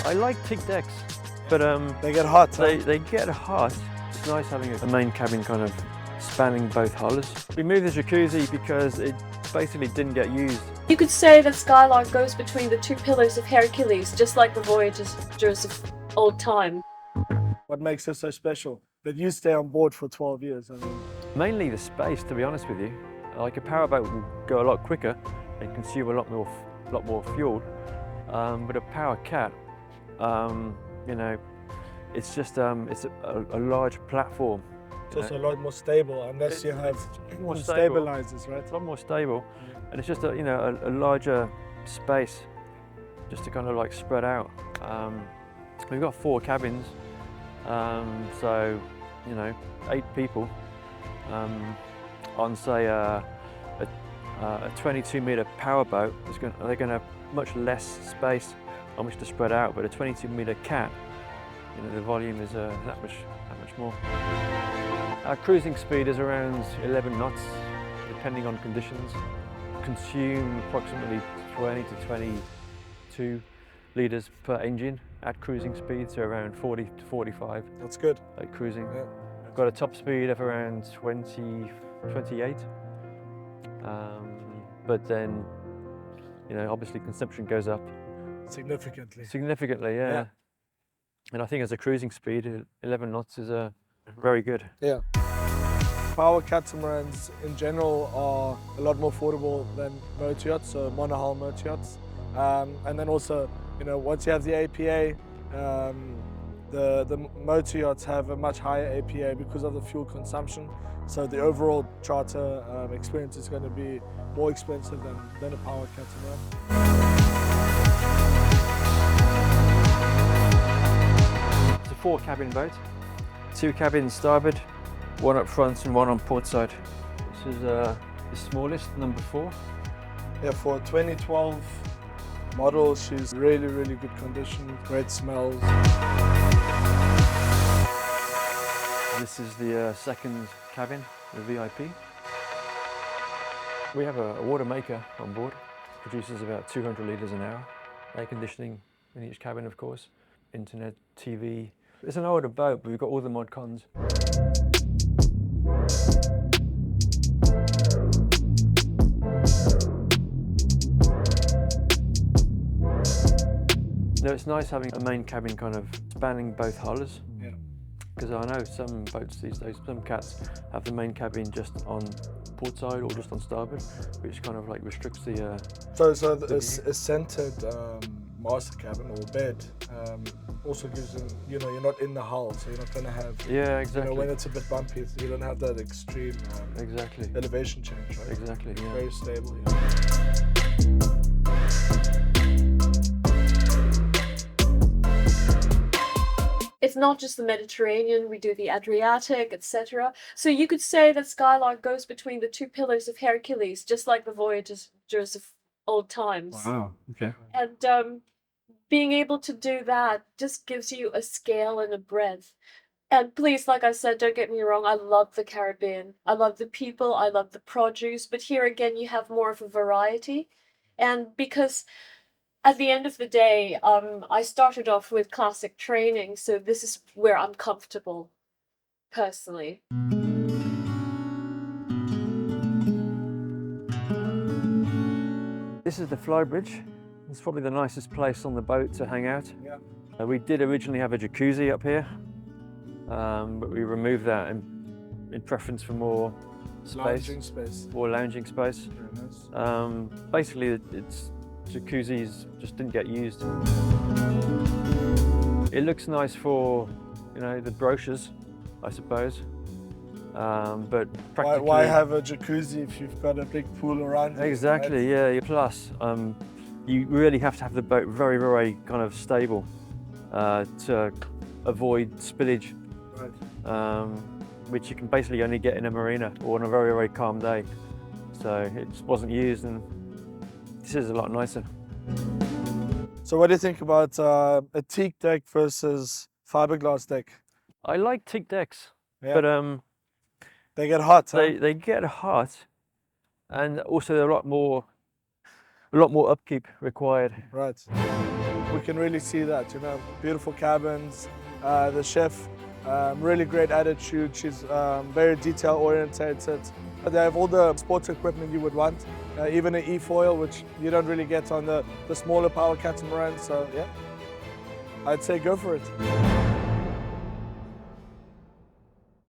I like teak decks, but They get hot, huh? they get hot. It's nice having a main cabin kind of spanning both hullers. We moved the Jacuzzi because it basically didn't get used. You could say that Skylark goes between the two pillars of Hercules, just like the Voyagers of old time. What makes it so special? That you stay on board for 12 years. I mean, Mainly the space, to be honest with you. Like a powerboat will go a lot quicker and consume a lot more fuel. But a power cat, you know, it's just it's a large platform. it's also a lot more stable unless you have more stabilizers, right? It's a lot more stable, and it's just a larger space, just to kind of like spread out. We've got 4 cabins, so 8 people on say a 22-meter powerboat. They're going to have much less space on which to spread out, but a 22-meter cat, the volume is that much more. Our cruising speed is around 11 knots, depending on conditions. Consume approximately 20 to 22 litres per engine at cruising speed, so around 40 to 45 That's good. at cruising. Yeah. I've got a top speed of around 28. But then, obviously consumption goes up Significantly. yeah. And I think as a cruising speed, 11 knots is very good. Yeah. Power catamarans in general are a lot more affordable than motor yachts, so monohull motor yachts. And then also, once you have the APA, the motor yachts have a much higher APA because of the fuel consumption. So the overall charter experience is going to be more expensive than a power catamaran. It's a 4-cabin boat, 2 cabins starboard, 1 up front and 1 on port side. This is the smallest, number 4. Yeah, for a 2012 model, she's really, really good condition, great smells. This is the second cabin, the VIP. We have a water maker on board, produces about 200 litres an hour. Air conditioning in each cabin, of course, internet, TV. It's an older boat, but we've got all the mod cons. It's nice having a main cabin kind of spanning both hullers. Yeah. Because I know some boats these days, some cats have the main cabin just on port side or just on starboard, which kind of like restricts the. So a centered master cabin or bed also gives them, you're not in the hull, so you're not going to have. Yeah, exactly. When it's a bit bumpy, you don't have that extreme exactly elevation change, right? Exactly. Yeah. Very stable. It's not just the Mediterranean, we do the Adriatic, etc. So you could say that Skylark goes between the two pillars of Hercules, just like the Voyagers of old times. Wow. Okay. And being able to do that just gives you a scale and a breadth. And please, like I said, don't get me wrong, I love the Caribbean. I love the people, I love the produce, but here again you have more of a variety. And because at the end of the day, I started off with classic training, so this is where I'm comfortable, personally. This is the flybridge. It's probably the nicest place on the boat to hang out. Yeah. We did originally have a jacuzzi up here, but we removed that in preference for more space. More lounging space. Very nice. Basically, jacuzzis just didn't get used. It looks nice for, the brochures, I suppose. But practically... Why have a jacuzzi if you've got a big pool around you? Exactly, right? Yeah. Plus, you really have to have the boat very, very kind of stable to avoid spillage, Right. which you can basically only get in a marina or on a very, very calm day. So it just wasn't used, and this is a lot nicer. So what do you think about a teak deck versus fiberglass deck? I like teak decks, Yeah. but They get hot, huh? they get hot, and also a lot more upkeep required. Right. We can really see that, you know, beautiful cabins, the chef, really great attitude. She's very detail orientated. They have all the sports equipment you would want, even an e-foil, which you don't really get on the smaller power catamaran. So yeah, I'd say go for it.